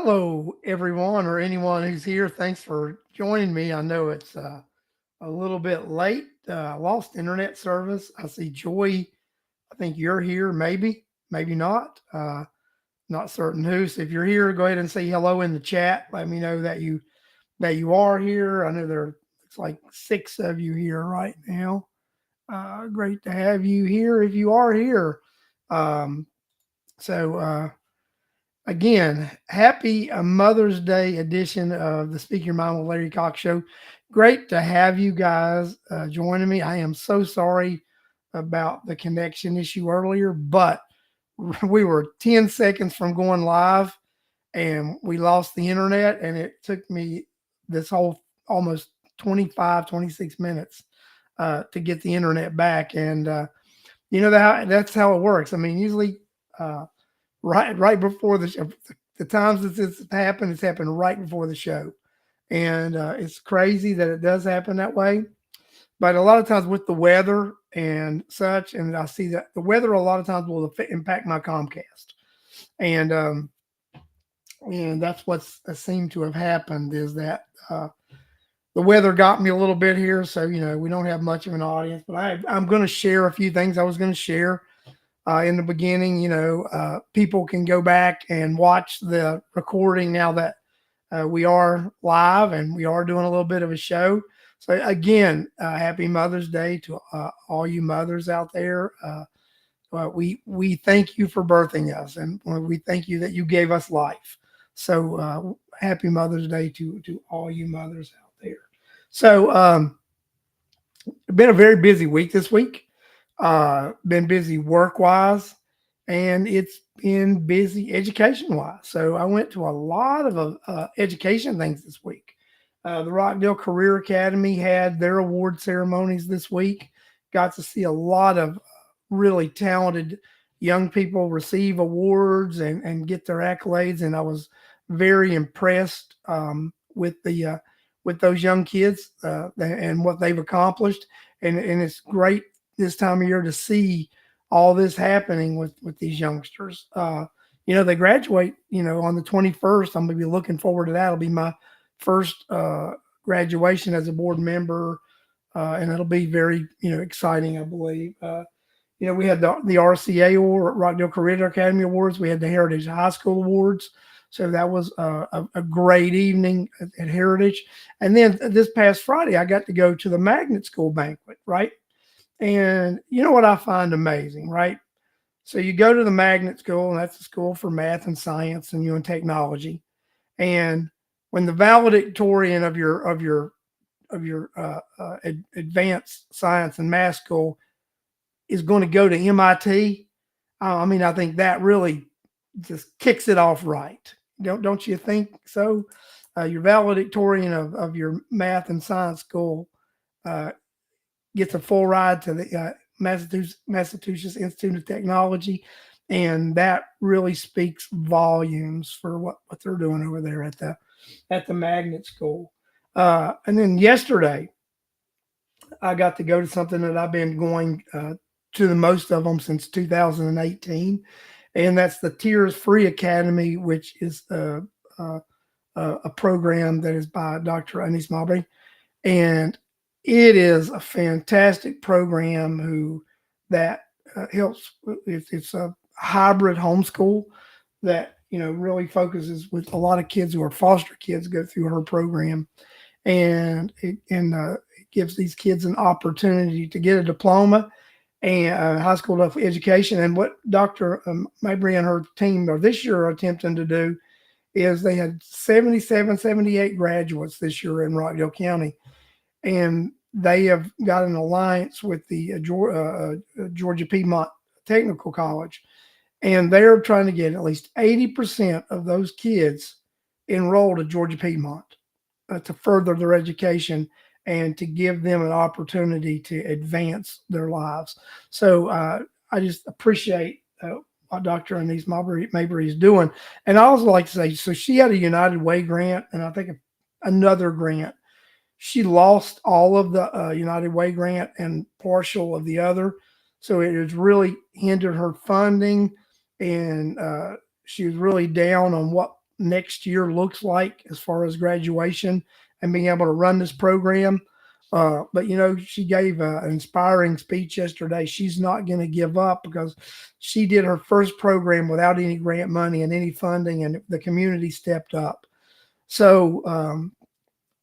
Hello, everyone, or anyone who's here. Thanks for joining me. I know it's a little bit late. I lost internet service. I see Joy. I think you're here. Maybe not. Not certain who. So if you're here, go ahead and say hello in the chat. Let me know that you are here. I know it's like six of you here right now. Great to have you here. If you are here, um, so. Again, happy Mother's Day edition of the Speak Your Mind with Larry Cox Show. Great to have you guys joining me. I am so sorry about the connection issue earlier, but we were 10 seconds from going live and we lost the internet, and it took me this whole almost 25, 26 minutes to get the internet back. And that's how it works. I mean, usually. Right before the show. The times that it's happened right before the show, and it's crazy that it does happen that way. But a lot of times with the weather and such, and I see that the weather a lot of times will impact my Comcast, and that's what's seemed to have happened is that the weather got me a little bit here, so we don't have much of an audience. But I'm going to share a few things I was going to share in the beginning. People can go back and watch the recording now that we are live and we are doing a little bit of a show. So again, happy Mother's Day to all you mothers out there. We thank you for birthing us, and we thank you that you gave us life. So happy Mother's Day to all you mothers out there. So been a very busy week this week. Been busy work wise, and it's been busy education wise. So I went to a lot of education things this week. The Rockdale Career Academy had their award ceremonies this week. Got to see a lot of really talented young people receive awards and get their accolades, and I was very impressed with those young kids and what they've accomplished. And it's great this time of year to see all this happening with these youngsters. They graduate, on the 21st. I'm going to be looking forward to that. It'll be my first graduation as a board member, and it'll be very, exciting, I believe. We had the RCA Award, Rockdale Career Academy Awards. We had the Heritage High School Awards. So that was a great evening at Heritage. And then this past Friday, I got to go to the Magnet School banquet, right? And you know what I find amazing, right? So you go to the Magnet School, and that's the school for math and science and technology. And when the valedictorian of your advanced science and math school is going to go to MIT, I think that really just kicks it off right. Don't you think so? Your valedictorian of your math and science school uh, gets a full ride to the Massachusetts Institute of Technology, and that really speaks volumes for what they're doing over there at the Magnet School. And then yesterday, I got to go to something that I've been going to the most of them since 2018, and that's the Tears Free Academy, which is a program that is by Dr. Anis Mabry, and it is a fantastic program that helps. It's a hybrid homeschool that really focuses with a lot of kids who are foster kids go through her program, and it gives these kids an opportunity to get a diploma and high school level education. And what Dr. Mabry and her team are this year are attempting to do is they had 77, 78 graduates this year in Rockdale County, and they have got an alliance with the Georgia Piedmont Technical College, and they're trying to get at least 80% of those kids enrolled at Georgia Piedmont to further their education and to give them an opportunity to advance their lives. So I just appreciate what Dr. Anis Mabry is doing. And I also like to say, so she had a United Way grant, and I think another grant. She lost all of the United Way grant and partial of the other. So it has really hindered her funding, and she was really down on what next year looks like as far as graduation and being able to run this program. But she gave an inspiring speech yesterday. She's not going to give up because she did her first program without any grant money and any funding, and the community stepped up. So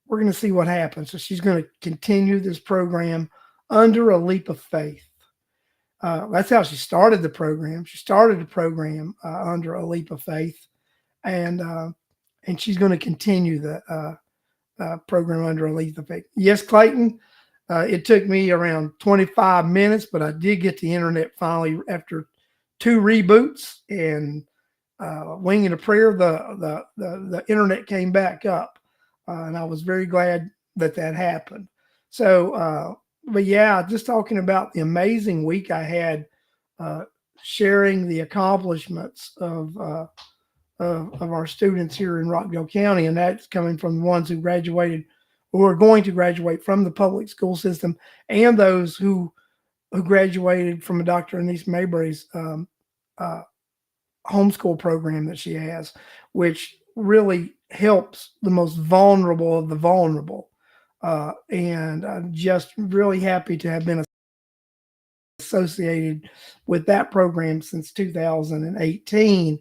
we're going to see what happens. So she's going to continue this program under a leap of faith. That's how she started the program. She started the program under a leap of faith, and she's going to continue the program under a leap of faith. Yes, Clayton. It took me around 25 minutes, but I did get the internet finally after 2 reboots and winging a prayer. The internet came back up, and I was very glad that happened. So, but yeah, just talking about the amazing week I had, sharing the accomplishments of our students here in Rockdale County, and that's coming from the ones who graduated who are going to graduate from the public school system, and those who graduated from Dr. Anise Mabry's homeschool program that she has, which really helps the most vulnerable of the vulnerable. And I'm just really happy to have been associated with that program since 2018.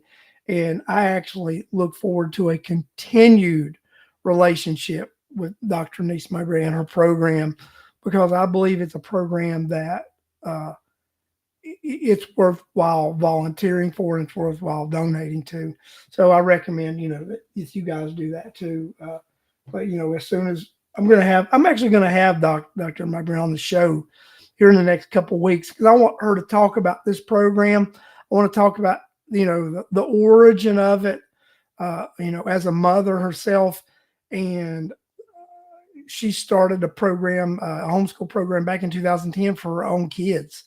And I actually look forward to a continued relationship with Dr. Anise Mabry and her program, because I believe it's a program that it's worthwhile volunteering for, and it's worthwhile donating to. So I recommend, that if you guys do that too. But as soon as I'm actually going to have Dr. Mabry on the show here in the next couple of weeks, because I want her to talk about this program. I want to talk about, the origin of it, as a mother herself. And she started a program, a homeschool program back in 2010 for her own kids.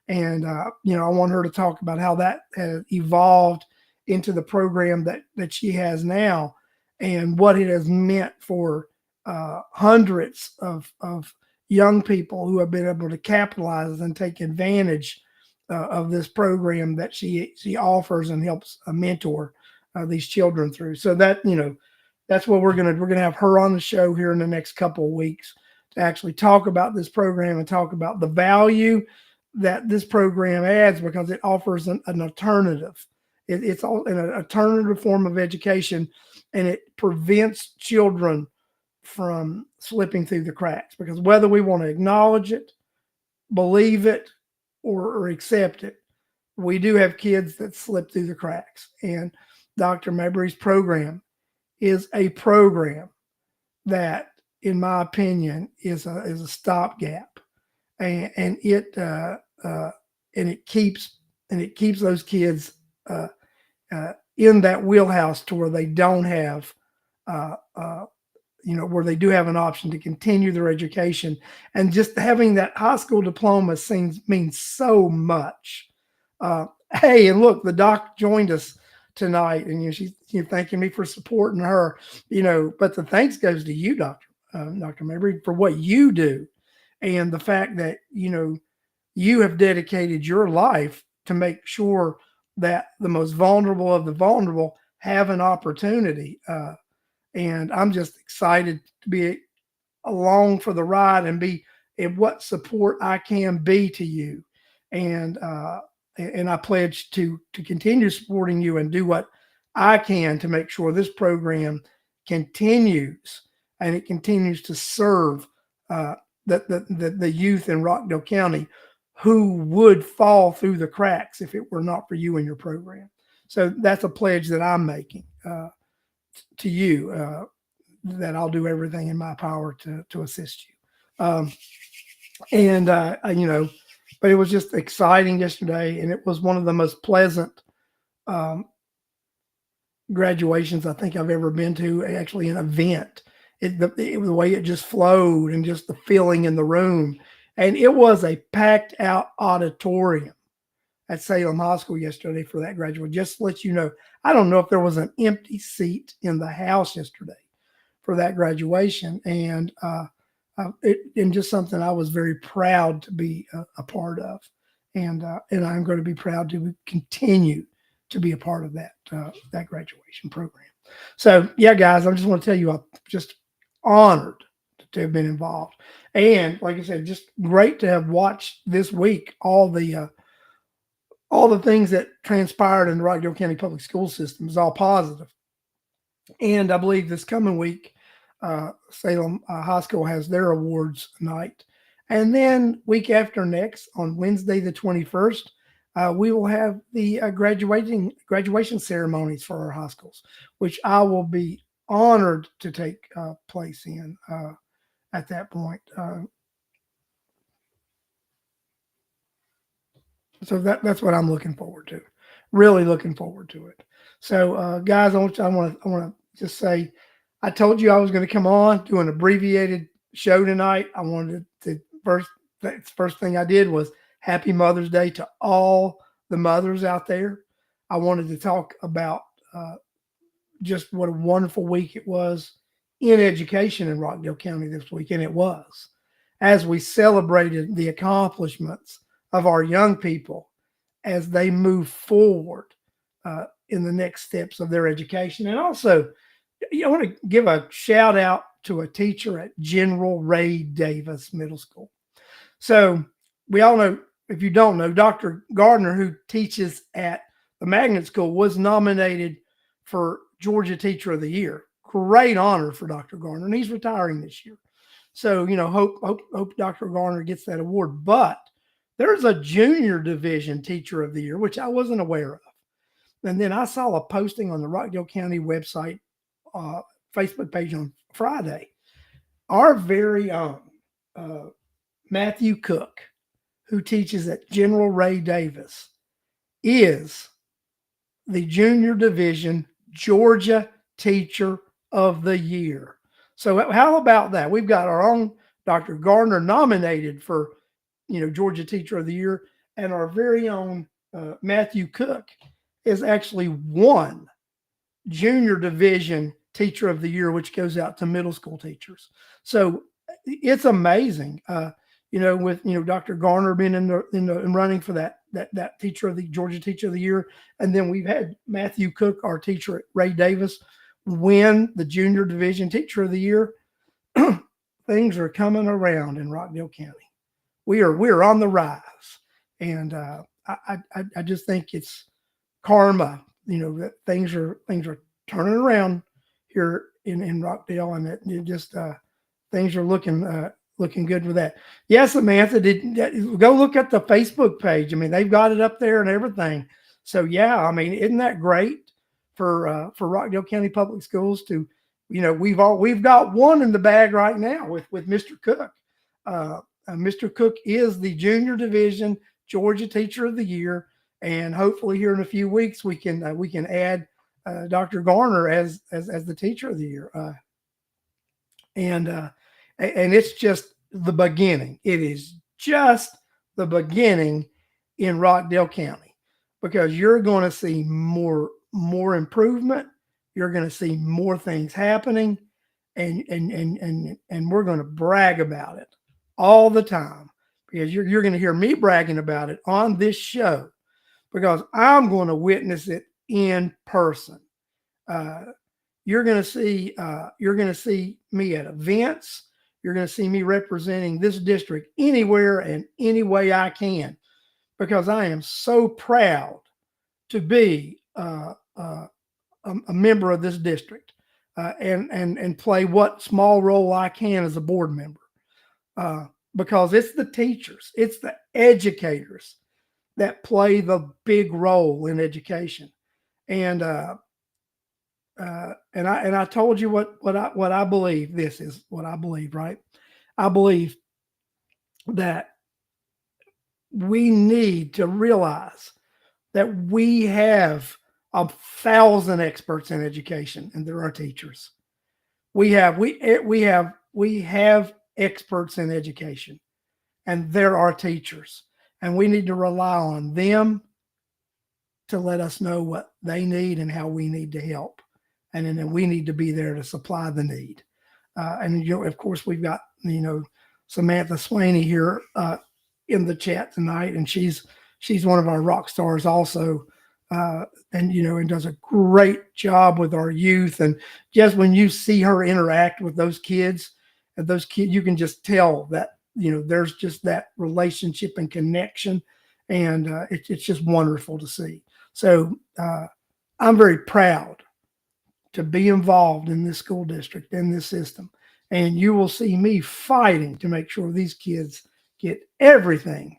And, I want her to talk about how that has evolved into the program that she has now, and what it has meant for hundreds of young people who have been able to capitalize and take advantage of this program that she offers and helps mentor these children through. So that, that's what we're going to have her on the show here in the next couple of weeks to actually talk about this program and talk about the value that this program adds, because it offers an alternative. It's an alternative form of education, and it prevents children from slipping through the cracks, because whether we want to acknowledge it, believe it, or accept it, we do have kids that slip through the cracks. And Dr. Mabry's program is a program that, in my opinion, is a stopgap, and it keeps those kids in that wheelhouse to where they don't have where they do have an option to continue their education. And just having that high school diploma means so much. Hey, and look, the doc joined us tonight, and she's thanking me for supporting her. But the thanks goes to you, Dr. Mabry, for what you do, and the fact that you have dedicated your life to make sure that the most vulnerable of the vulnerable have an opportunity. And I'm just excited to be along for the ride and be in what support I can be to you. And I pledge to continue supporting you and do what I can to make sure this program continues, and it continues to serve the youth in Rockdale County who would fall through the cracks if it were not for you and your program. So that's a pledge that I'm making to you, that I'll do everything in my power to assist you. But it was just exciting yesterday, and it was one of the most pleasant graduations I think I've ever been to. Actually, an event. It was the way it just flowed, and just the feeling in the room. And it was a packed out auditorium at Salem High School yesterday for that graduate. Just to let you know, I don't know if there was an empty seat in the house yesterday for that graduation. And just something I was very proud to be a part of. And I'm going to be proud to continue to be a part of that graduation program. So yeah, guys, I just want to tell you, I'm just honored to have been involved, and like I said, just great to have watched this week all the things that transpired in the Rockdale County Public School System is all positive. And I believe this coming week, Salem High School has their awards night. And then week after next, on Wednesday the 21st, we will have the graduation ceremonies for our high schools, which I will be honored to take place in at that point. So that's what I'm looking forward to. Really looking forward to it. So, guys, I want to just say, I told you I was going to come on, do an abbreviated show tonight. I wanted to first thing I did was Happy Mother's Day to all the mothers out there. I wanted to talk about just what a wonderful week it was in education in Rockdale County this week, and it was, as we celebrated the accomplishments of our young people as they move forward in the next steps of their education. And also, I want to give a shout out to a teacher at General Ray Davis Middle School. So we all know, if you don't know, Dr. Gardner, who teaches at the Magnet School, was nominated for Georgia Teacher of the Year. Great honor for Dr. Gardner, and he's retiring this year. So, hope Dr. Gardner gets that award. But there's a Junior Division Teacher of the Year, which I wasn't aware of. And then I saw a posting on the Rockdale County website, Facebook page on Friday. Our very own Matthew Cook, who teaches at General Ray Davis, is the Junior Division Georgia Teacher of the Year. So how about that? We've got our own Dr. Gardner nominated for, Georgia Teacher of the Year, and our very own Matthew Cook is actually won Junior Division Teacher of the Year, which goes out to middle school teachers. So it's amazing, with Dr. Garner being in running for that teacher of the Georgia Teacher of the Year, and then we've had Matthew Cook, our teacher at Ray Davis, win the Junior Division Teacher of the Year. Things are coming around in Rockdale County. We're on the rise, and I just think it's karma. That things are turning around here in Rockdale, and it just things are looking good with that. Yes, Samantha, go look at the Facebook page. I mean, they've got it up there and everything. So yeah, I mean, isn't that great for Rockdale County Public Schools to, we've got one in the bag right now with Mr. Cook. Mr. Cook is the Junior Division Georgia Teacher of the Year, and hopefully here in a few weeks we can add Dr. Garner as the Teacher of the Year. And it's just the beginning. It is just the beginning in Rockdale County, because you're going to see more improvement. You're going to see more things happening, and we're going to brag about it all the time, because you're going to hear me bragging about it on this show, because I'm going to witness it in person. You're going to see me at events. You're going to see me representing this district anywhere and any way I can, because I am so proud to be a member of this district and play what small role I can as a board member, because it's the teachers, it's the educators that play the big role in education. And I told you what I believe. This is what I believe, right? I believe that we need to realize that we have 1,000 experts in education, and there are teachers. We have experts in education, and there are teachers, and we need to rely on them to let us know what they need and how we need to help. And then we need to be there to supply the need. And of course, we've got Samantha Swaney here in the chat tonight, and she's one of our rock stars also and and does a great job with our youth. And just when you see her interact with those kids, you can just tell that there's just that relationship and connection, and it's just wonderful to see. So I'm very proud to be involved in this school district, in this system. And you will see me fighting to make sure these kids get everything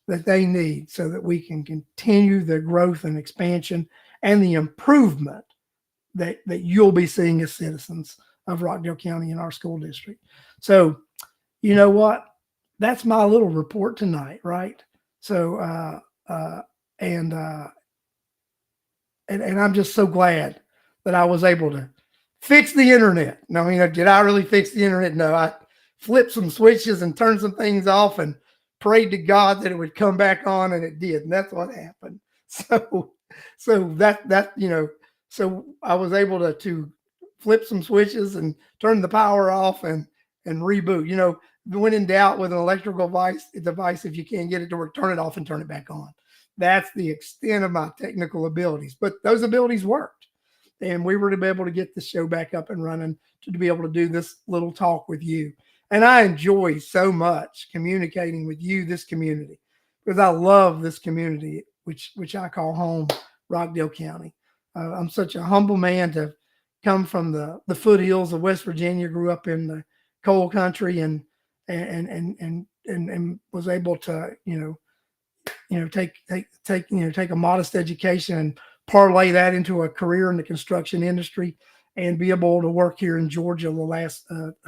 that they need so that we can continue the growth and expansion and the improvement that you'll be seeing as citizens of Rockdale County in our school district. So, you know what? That's my little report tonight, right? So, and and I'm just so glad that I was able to fix the internet. No, did I really fix the internet? No, I flipped some switches and turned some things off and prayed to God that it would come back on, and it did. And that's what happened. So so I was able to flip some switches and turn the power off and reboot. When in doubt with an electrical device, if you can't get it to work, turn it off and turn it back on. That's the extent of my technical abilities, but those abilities worked. And we were to be able to get the show back up and running, to be able to do this little talk with you. And I enjoy so much communicating with you, this community, because I love this community, which I call home, Rockdale County. I'm such a humble man to come from the foothills of West Virginia, grew up in the coal country, and was able to take a modest education and parlay that into a career in the construction industry, and be able to work here in Georgia the last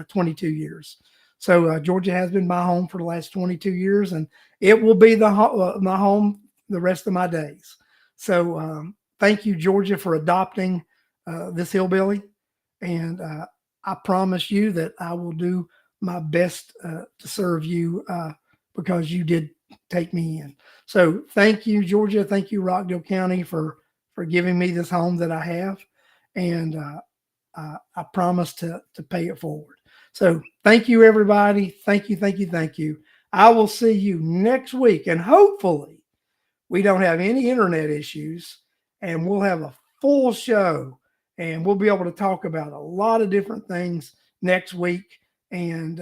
22 years. So Georgia has been my home for the last 22 years, and it will be my home the rest of my days. So thank you, Georgia, for adopting this hillbilly. And I promise you that I will do my best to serve you because you did take me in. So thank you, Georgia. Thank you, Rockdale County, for giving me this home that I have. And I promise to pay it forward. So thank you, everybody. Thank you, thank you, thank you. I will see you next week. And hopefully we don't have any internet issues, and we'll have a full show, and we'll be able to talk about a lot of different things next week. And